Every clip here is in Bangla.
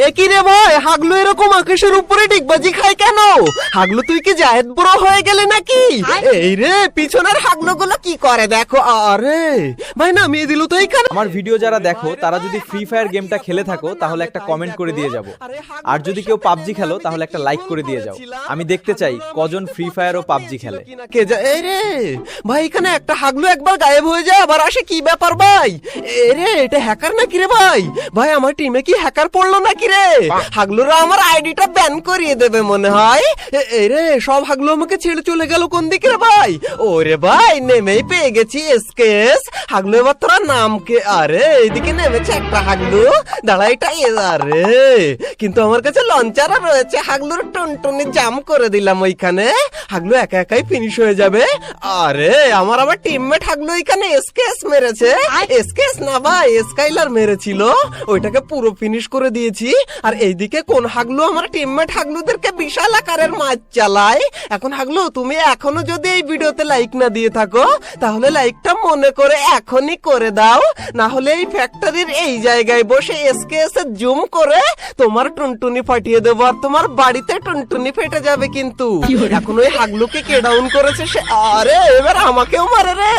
একই রে ভাই, হাগলু এরকম আকাশের উপরে ডিগবাজি খায় কেন? হাগলু তুই কি জায়েদ বুড়ো হয়ে গেলে নাকি? এই রে পিছনের হাগলু গুলো কি করে দেখো। আরে ভাই নামিয়ে দিল তো এইখানে। আমার ভিডিও যারা দেখো তারা যদি ফ্রি ফায়ার গেমটা খেলে থাকো তাহলে একটা কমেন্ট করে দিয়ে যাবো, আর যদি কেউ পাবজি খেলো তাহলে একটা লাইক করে দিয়ে যাও। আমি দেখতে চাই কজন ফ্রি ফায়ার ও পাবজি খেলে। এই রে ভাই, এখানে একটা হাগলু একবার গায়েব হয়ে যায় আবার আসে, কি ব্যাপার ভাই? এ রে এটা হ্যাকার নাকি রে ভাই? ভাই আমার টিমে কি হ্যাকার পড়লো নাকি রে? হাগলুরা আমার আইডিটা ব্যান করিয়ে দেবে মনে হয়। এই রে সব হাগলু আমাকে ছেড়ে চলে গেল কোন দিকে রে ভাই? ওরে ভাই নেমেই পেয়ে গেছি এসকেস। হাগলু এবার তোরা নাম কে? আরে এইদিকে নেমেছে একটা হাগলু, দাঁড়া এটা। আরে কিন্তু আমার কাছে লঞ্চারও রয়েছে, হাগলুর টুনটুনি জাম করে দিলাম ওইখানে। হাগলু একা একাই ফিনিশ হয়ে যাবে। আরে আমার আবার টিমমেট হাগলু এখানে এসকেস মেরেছে। এসকেস না ভাই, স্কাইলার মেরেছিল, ওইটাকে পুরো ফিনিশ করে দিয়েছি। আর এইদিকে কোন হাগলু আমার টিমমেট হাগলুদেরকে বিশাল আকারের মাছ চালায়। এখন হাগলু তুমি এখনো যদি এই ভিডিওতে লাইক না দিয়ে থাকো তাহলে লাইকটা মনে করে এখনই করে দাও, না হলে এই ফ্যাক্টরির এই জায়গায় বসে এসকেএস এর জুম করে তোমার টুনটুনি ফাটিয়ে দেবো, আর তোমার বাড়িতে টুনটুনি ফেটে যাবে। কিন্তু এখন ওই হাগলুকে কে ডাউন করেছে সে। আরে এবার আমাকেও মারে রে।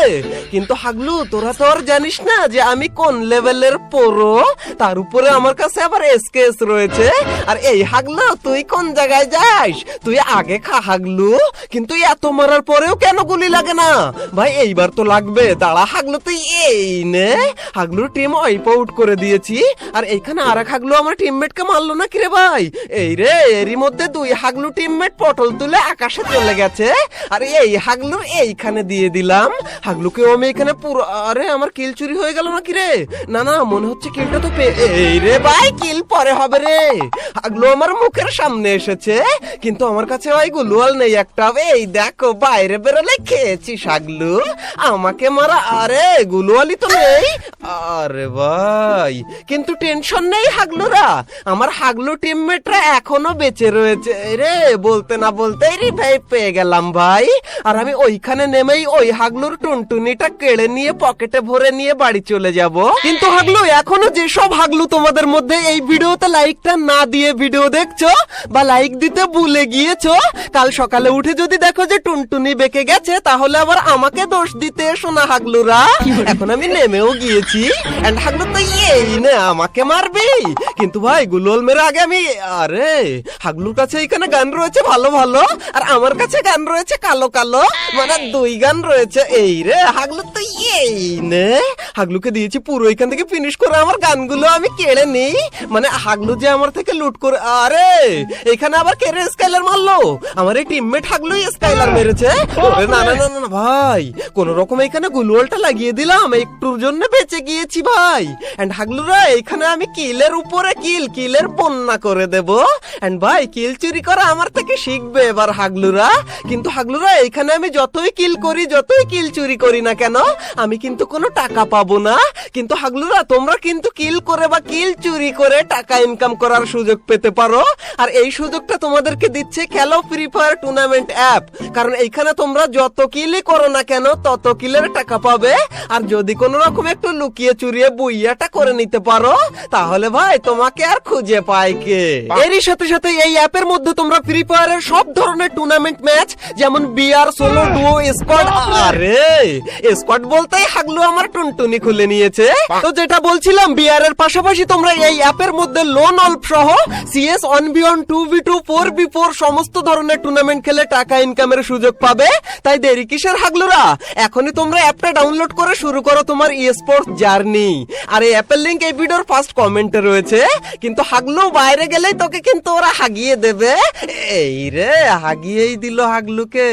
কিন্তু হাগলু তোরা তো আর জানিস না যে আমি কোন লেভেলের প্রো, তার উপরে আমার কাছে আবার এসকেএস রয়েছে। আর এই হাগলু তুই কোন জায়গায় যাস? তুই আগে খা হাগলু। কিন্তু এত মারার পরেও কেন গুলি লাগে না ভাই? এইবার তো লাগবে, দাঁড়া হাগলু তুই। এই নে হাগলুর টিম ওয়াইপ আউট করে দিয়েছি। আর এইখানে আর এক হাগলু আমার টিমমেটকে মারলো না কি রে ভাই? এই রে এরই মধ্যে দুই হাগলু টিমমেট পটল তুলে আকাশে চলে গেছে। আর এই হাগলুর এইখানে দিয়ে দিলাম। হাগলুকেও আমি এখানে পুরো। আরে আমার কিল চুরি হয়ে গেল নাকি রে? না না মনে হচ্ছে কিলটা তো এই রে ভাই, কিল পরে হবে রে। হাগলু আমার মুখের সামনে এসেছে কিন্তু আমার কাছে ওই গুলওয়াল নেই একটা। এই দেখো বাইরে বেরোলে খেয়েছিস হাগলু, আমাকে মারা। আরে গুলওয়ালি তো নেই। আরে ভাই কিন্তু টেনশন নেই হাগলুরা, আমার হাগলু টিমমেটরা এখনো বেঁচে রয়েছে রে। বলতে না বলতেই রিভাইভ পেয়ে গেলাম ভাই। আর আমি ওইখানে নেমেই ওই হাগলুর টুনটুনিটা কেড়ে নিয়ে পকেটে ভরে নিয়ে বাড়ি চলে যাব। কিন্তু হাগলু এখনো যেসব হাগলু তোমাদের মধ্যে এই ভিডিওতে লাইকটা না দিয়ে ভিডিও দেখছো বা লাইক দিতে ভুলে গিয়েছো, কাল সকালে উঠে যদি দেখো যে টুনটুনি বেঁকে গেছে তাহলে আবার আমাকে দোষ দিতে এসো না হাগলুরা। এখন আমি নেমেও গিয়েছি এন্ড হাগলু তো এই না আমাকে মারবি। কিন্তু ভাই গুলোল মেরে আগে আমি। আরে হাগলুর কাছে এখানে গান রয়েছে ভালো ভালো, আর আমার কাছে গান রয়েছে কালো কালো, মানে দুই গান রয়েছে। এই রে হাগলু তো এই নে, হাগলুকে দিয়েছি পুরো এখান থেকে ফিনিশ করে আমার গানগুলো আমি কেড়ে নিই। মানে হাগলু যে আমার থেকে লুট করে। আরে এখানে আবার কে রে স্কাইলার মারলো? আমার এই টিমমেট হাগলুই স্কাইলার মেরেছে। না না না না ভাই, কোন রকম এখানে গুলওয়ালটা লাগিয়ে দিলাম, একটুর জন্য বেঁচে গিয়েছি ভাই। এন্ড হাগলুরা এখানে আমি কিলের উপরে কিলের বন্যা করে দেব। এন্ড ভাই কিল চুরি করা আমার থেকে শিখবে এবার হাগলুরা। কিন্তু হাগলুরা এখানে আমি যতই কিল করি যতই কিল চুরি করি না কেন আমি কিন্তু কোনো টাকা পাবো না। কিন্তু হাগলুরা তোমরা কিন্তু কিল করে বা কিল চুরি করে টাকা ইনকাম করার সুযোগ পেতে পারো। আর এই সুযোগটা তোমাদেরকে দিচ্ছে খেলো ফ্রি ফায়ার টুর্নামেন্ট অ্যাপ। কারণ এইখানে তোমরা যত কিলই করো না কেন তত কিলের টাকা পাবে। আর যদি কোন রকম একটু লুকিয়ে চুরিয়ে বুইয়াটা করে নিতে পারো তাহলে ভাই তোমাকে আর খুঁজে পায় কে? এরই সাথে সাথে এই অ্যাপের মধ্যে তোমরা ফ্রি ফায়ারের সব ধরনের টুর্নামেন্ট ম্যাচ যেমন বিআর, সোলো, ডুও, স্কোয়াড। আরে স্কোয়াড বলতেই হাগলু আমার টুনটুনি খুলে নিয়েছে। তো যেটা বলছিলাম বিআর এর পাশাপাশি তোমরা এই অ্যাপের মধ্যে লোন অল্প সহ সিএস 1v1, 2v2, 4v4 সমস্ত ধরনের টুর্নামেন্ট খেলে টাকা ইনকামের সুযোগ পাবে। তাই দেরি কিসের হাগলুরা, এখনই তোমরা অ্যাপটা ডাউনলোড করে শুরু করো তোমার ই-স্পোর্টস জার্নি। আর এই অ্যাপের লিংক এই ভিডিওর ফার্স্ট কমেন্টে রয়েছে। কিন্তু হাগলু বাইরে গেলেই তোকে কিন্তু ওরা হাগিয়ে দেবে। এই রে হাগিয়েই দিল হাগলুকে।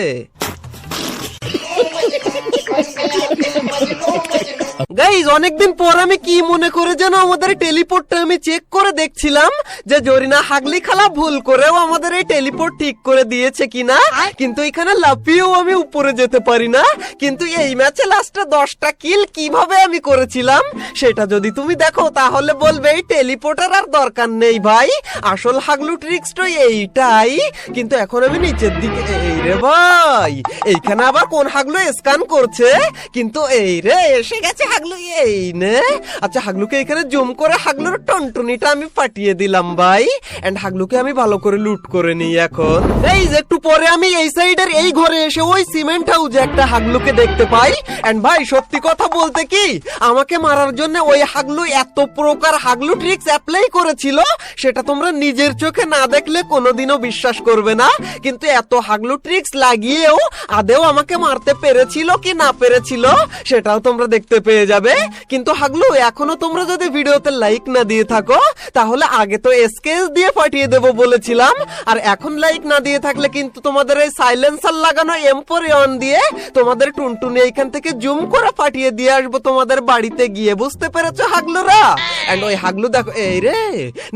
গাইজ অনেকদিন পর আমি কি মনে করে যেন আমাদের টেলিপোর্টটা আমি চেক করে দেখছিলাম যে জরিনা হাগলি খালা ভুল করেও আমাদের এই টেলিপোর্ট ঠিক করে দিয়েছে কিনা। কিন্তু এখানে লাফিয়েও আমি উপরে যেতে পারি না। কিন্তু এই ম্যাচে লাস্টে 10টা কিল কিভাবে আমি করেছিলাম সেটা যদি তুমি দেখো তাহলে বলবে এই টেলিপোর্টার আর দরকার নেই ভাই, আসল হাগলু ট্রিক্সটা এইটাই। কিন্তু এখন আমি নিচের দিকে। এই রে ভাই এইখানে আবার কোন হাগলু স্ক্যান করছে? কিন্তু এই রে এসে গেছে গেছে হাগলু, এই নে। আচ্ছা হাগলুকে এখানে জুম করে হাগলুর টনটুনিটা আমি পাঠিয়ে দিলাম ভাই, এন্ড হাগলুকে আমি ভালো করে লুট করে নিই এখন। এই যে একটু পরে আমি এই সাইডের এই ঘরে এসে ওই সিমেন্ট হাউসে একটা হাগলুকে দেখতে পাই, এন্ড ভাই সত্যি কথা বলতে কি আমাকে মারার জন্য ওই হাগলু এত প্রকার হাগলু ট্রিক্স অ্যাপ্লাই করেছিল, সেটা তোমরা নিজের চোখে না দেখলে কোনোদিনও বিশ্বাস করবে না। কিন্তু এত হাগলু ট্রিক্স লাগিয়েও আদেও আমাকে মারতে পেরেছিল কি না পেরেছিল সেটাও তোমরা দেখতে পেয়ে যাবে। কিন্তু হাগলু এখনো তোমরা যদি ভিডিওতে লাইক না দিয়ে থাকো তাহলে আগে তো এসকেএস দিয়ে পাঠিয়ে দেবো বলেছিলাম, আর এখন লাইক না দিয়ে থাকলে কিন্তু তোমাদের এই সাইলেন্সার লাগানো M4A1 দিয়ে তোমাদের টুনটুনি এইখান থেকে জুম করে পাঠিয়ে দিয়ে আসবো তোমাদের বাড়িতে গিয়ে, বুঝতে পেরেছো হাগলুরা? এন্ড ওই হাগলু দেখো, এই রে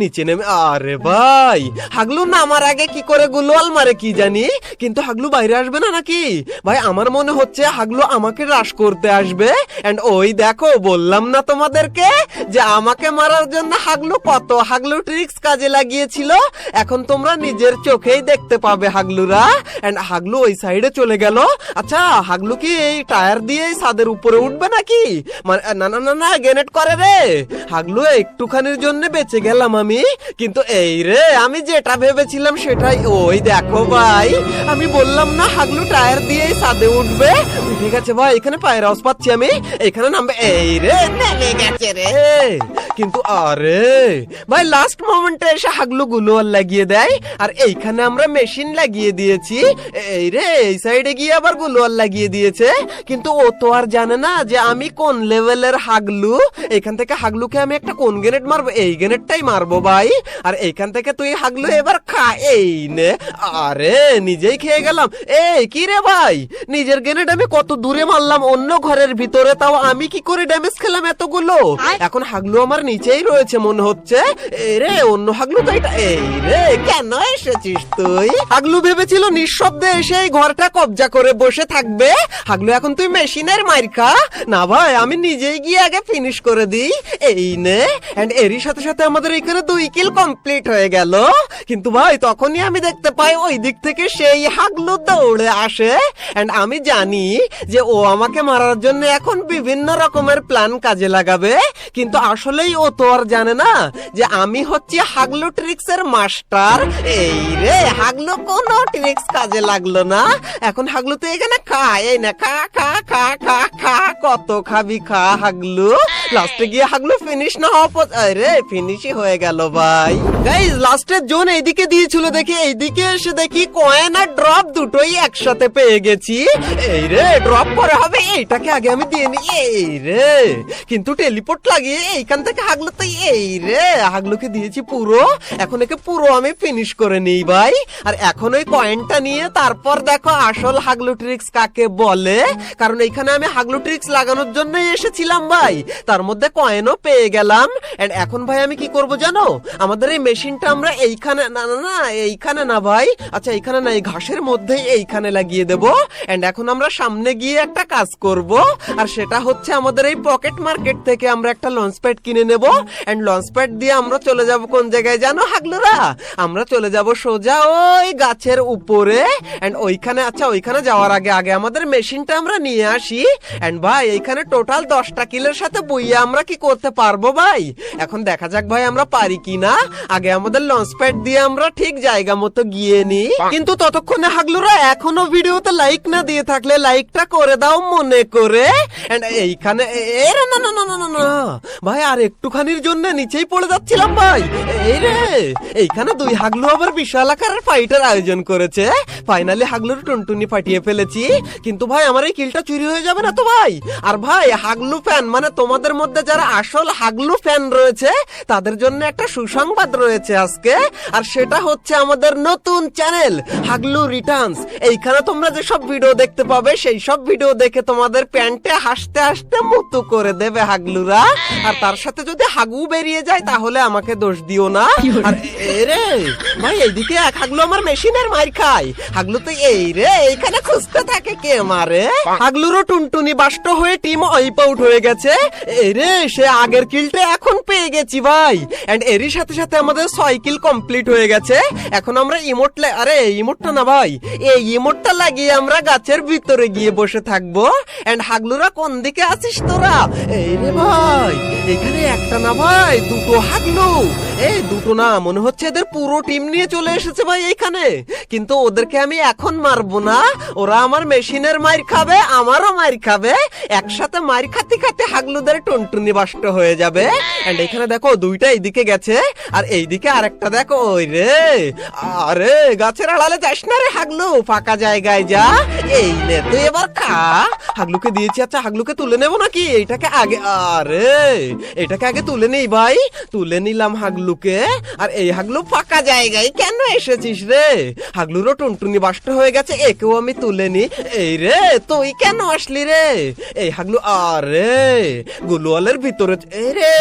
নিচে নেমে, আরে ভাই হাগলু নামার আগে কি করে গুলোয়াল মারে কি জানি, কিন্তু হাগলু বাইরে আসবে না নাকি? ভাই আমার মনে হচ্ছে হাগলু আমাকে রাশ করতে আসবে। এন্ড ওই দেখো বললাম না তোমাদেরকে যে আমাকে মারার জন্য হাগলু কত হাগলু ট্রিক্স কাজে লাগিয়েছিল, এখন তোমরা নিজের চোখেই দেখতে পাবে হাগলুরা। এন্ড হাগলু ওই সাইডে চলে গেল। আচ্ছা হাগলু কি এই টায়ার দিয়ে ছাদের উপরে উঠবে নাকি? মানে না না না না গ্রেনেড করে রে হাগলু, একটুখানির জন্য বেঁচে গেলাম আমি। কিন্তু এই রে আমি যেটা ভেবেছিলাম সেটাই, ওই দেখো ভাই আমি বললাম না হাগলু টায়ার দিয়ে ছাদে উঠবে। ঠিক আছে ভাই এখানে পায়ের আওয়াজ পাচ্ছি আমি, এখানে নামবে, এই রে নেমে গেছে রে। কিন্তু আরে ভাই লাস্ট মোমেন্টে এসে হাগলু গুলোয়াল লাগিয়ে দেয়, আর এইখানে আমরা মেশিন লাগিয়ে দিয়েছি। এই রে এই সাইডে গিয়ে আবার গুলোয়াল লাগিয়ে দিয়েছে, কিন্তু ও তো আর জানে না যে আমি কোন লেভেলের হাগলু। এখান থেকে হাগলুকে আমি একটা কোন গ্রেনেড মারবো, এই গ্রেনেডটাই মারবো ভাই। আর এইখান থেকে তুই হাগলু এবার খা, এই নে। আরে নিজেই খেয়ে গেলাম। এই কি রে ভাই নিজের গ্রেনেড আমি কত দূরে মারলাম অন্য ঘরের ভিতরে, তাও আমি কি করে ড্যামেজ খেলাম এতগুলো? এখন হাগলু আমার নিচেই রয়েছে মনে হচ্ছে। এই রে অন্য হাগলু তো এটা, এই রে কেন এসেছিস তুই? হাগলু ভেবেছিল নিঃশব্দে এসে এই ঘরটা কবজা করে বসে থাকবে। হাগলু এখন তুই মেশিনের মাইর খা না ভাই, আমি নিজেই গিয়ে আগে ফিনিশ করে দিই, এই নে। এন্ড এরই সাথে সাথে আমাদের এখানে 2 কিল কমপ্লিট হয়ে গেল। কিন্তু ভাই তখনই আমি দেখতে পাই ওই দিক থেকে সেই হাগলু দৌড়ে আসে। এন্ড আমি জানি যে ও আমাকে মারার জন্য এখন বিভিন্ন রকমের প্ল্যান কাজে লাগাবে, কিন্তু আসলেই ও তো আর জানে না যে আমি হচ্ছি হাগলু ট্রিক্স এর মাস্টার। এই রে হাগলু কোনো ট্রিক্স কাজে লাগলো না। এখন হাগলু তো এখানে খা, এই না খা খা খা খা খা, কত খাবি খা হাগলু। লাস্টে গিয়ে হাগলু ফিনিশ না হওয়া, আরে ফিনিশই হয়ে গেল ভাই। গাইস লাস্টের জোন এইদিকে দিয়েছিল দেখে এইদিকে এসে দেখি কয়েন আর ড্রপ দুটোই একসাথে পেয়ে গেছি। এই রে ড্রপ করে হবে, এইটাকে আগে আমি দিয়ে নি। এই রে কিন্তু টেলিপোর্ট লাগিয়ে এইখান থেকে হাগলু তো, এই রে হাগলুকে দিয়েছি পুরো, এখন একে পুরো আমি ফিনিশ করে নিই ভাই। আর এখন ওই কয়েনটা নিয়ে তারপর দেখো আসল হাগলু ট্রিক্স কাকে বলে, কারণ এইখানে আমি হাগলু ট্রিক্স লাগানোর জন্যই এসেছিলাম ভাই, তার মধ্যে কয়েনও পেয়ে গেলাম। এন্ড এখন ভাই আমি কি করব জানো, আমাদের এই মেশিনটা আমরা এইখানে, না না না এইখানে না ভাই, আচ্ছা এইখানে না এই ঘাসের মধ্যে এইখানে লাগিয়ে দেব। এন্ড এখন আমরা সামনে গিয়ে একটা কাজ করব, আর সেটা হচ্ছে আমাদের এই পকেট মার্কেট থেকে আমরা একটা লঞ্চ প্যাড কিনে নেব। এন্ড লঞ্চ প্যাড দিয়ে আমরা চলে যাব কোন জায়গায় জানো হাগলুরা? আমরা চলে যাব সোজা ওই গাছের উপরে। এন্ড ওইখানে, আচ্ছা ওইখানে যাওয়ার আগে আগে আমাদের মেশিনটা আমরা নিয়ে আসি। এন্ড ভাই এইখানে টোটাল 10টা কিলের সাথে বইয়ে আমরা কি করতে পারবো ভাই? এখন দেখা যাক ভাই আমরা পারি কিনা। আগে আমাদের লঞ্চ প্যাড দিয়ে আমরা ঠিক জায়গা মতো গিয়ে নি। কিন্তু ততক্ষণে হাগলুরা এখনো ভিডিওতে লাইক না দিয়ে থাকলে লাইকটা করে দাও মনে করে। এন্ড এইখানে না না না না না ভাই আর একটুখানির জন্য নিচেই পড়ে যাচ্ছিলাম ভাই। এই রে এইখানে 2 হাগলু আবার বিশাল আকারের ফাইটের আয়োজন করেছে। ফাইনালি হাগলুর টুনটুনি ফাটিয়ে ফেলেছি, কিন্তু ভাই আমার এই কিলটা চুরি হয়ে যাবে না তো ভাই? আর ভাই হাগলু ফ্যান মানে তোমাদের মধ্যে যারা আসল হাগলু ফ্যান রয়েছে তাদের জন্য একটা সুসংবাদ রয়েছে আজকে, আর সেটা হচ্ছে আমাদের নতুন চ্যানেল হাগলু রিটার্নস। এইখানে তোমরা যে সব ভিডিও দেখতে পাবে সেই সব ভিডিও দেখে তোমাদের প্যান্টে হাসতে হাসতে মুতু করে দেবে হাগলুরা। আর তার সাথে যদি হাগু বেরিয়ে যায় তাহলে আমাকে দোষ দিও না। আর এরে ভাই এইদিকে এক হাগলু আমার মেশিনের মার খায়। হাগলু তো এই রে এইখানে খুঁজতে থাকে কে মারে। হাগলুরও টুনটুনি বাষ্ট হয়ে টিম ওয়াইপ আউট হয়ে গেছে। এই রে সে আগের কিলটা এখন পেয়ে গেছি ভাই। এন্ড এরই সাথে সাথে আমাদের 6 কিল কমপ্লিট হয়ে গেছে। এখন আমরা ইমোট, আরে ইমোটটা না ভাই, এই ইমোটটা লাগিয়ে আমরা গাছের ভিতরে গিয়ে বসে থাকবো। এন্ড হাগলুরা কোন দিকে আছে আছিস তোরা? এই রে ভাই, এখানে একটা না ভাই, দুটো হাগলু। এই দুটো না, মনে হচ্ছে এদের পুরো টিম নিয়ে চলে এসেছে ভাই এইখানে। কিন্তু ওদেরকে আমি এখন মারবো না, ওরা আমার মেশিনের মাইর খাবে, আমারও মাইর খাবে, একসাথে মাইর খাতে খাতে হাগলুদের টুনটুনি বাষ্ট হয়ে যাবে। এন্ড এখানে দেখো দুইটা এইদিকে গেছে, আর এইদিকে আরেকটা দেখো। ওই রে, আরে গাছের আড়ালে যাস না রে হাগলু, ফাঁকা জায়গায় যা। এই নে তুই এবার খা। হাগলুকে দিয়েছি, আচ্ছা হাগলুকে তুলে নেবো নাকি? এইটাকে আগে, আরে এটাকে আগে তুলে নেই ভাই। তুলে নিলাম হাগলুকে। আর এই হাগলু ফাঁকা জায়গায় কেন এসেছিস রে? হাগলুরও টুনটুনি বাষ্ট হয়ে গেছে, একেও আমি তুলে নি। এই রে, তুই কেন আসলি রে? এই হাগলু, আরে গুলওয়ালের ভিতরে। এই রে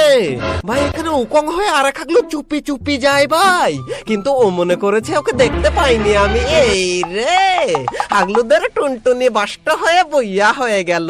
ভাই, এখানে উকং হয়ে আর এক হাগলু চুপি চুপি যায় ভাই, কিন্তু ও মনে করেছে ওকে দেখতে পাইনি আমি। এই রে, হাগলুদের টুনটুনি বাষ্ট হয়ে বইয়া হয়ে গেল।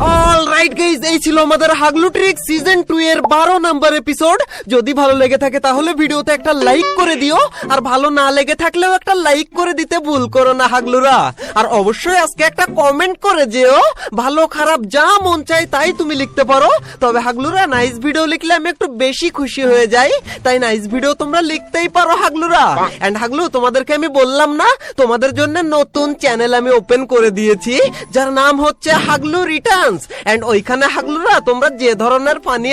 অলরাইট গাইস, এই ছিল আমাদের হাগলু ট্রিক সিজন 2 এর 12 নম্বর এপিসোড। যদি ভালো লেগে থাকে তাহলে ভিডিওতে একটা লাইক করে দিও, আর ভালো না লেগে থাকলেও একটা লাইক করে দিতে ভুল করো না হাগলুরা। আর অবশ্যই আজকে একটা কমেন্ট করে যেও, ভালো খারাপ যা মন চায় তাই তুমি লিখতে পারো। তবে হাগলুরা, নাইস ভিডিও লিখলে আমি একটু বেশি খুশি হয়ে যাই, তাই নাইস ভিডিও তোমরা লিখতেই পারো হাগলুরা। এন্ড হাগলু, তোমাদেরকে আমি বললাম না, তোমাদের জন্য নতুন চ্যানেল আমি ওপেন করে দিয়েছি, যার নাম হচ্ছে হাগলু রিটার্নস। এন্ড ওইখানে হাগলুরা তোমরা যে ধরনের ফানি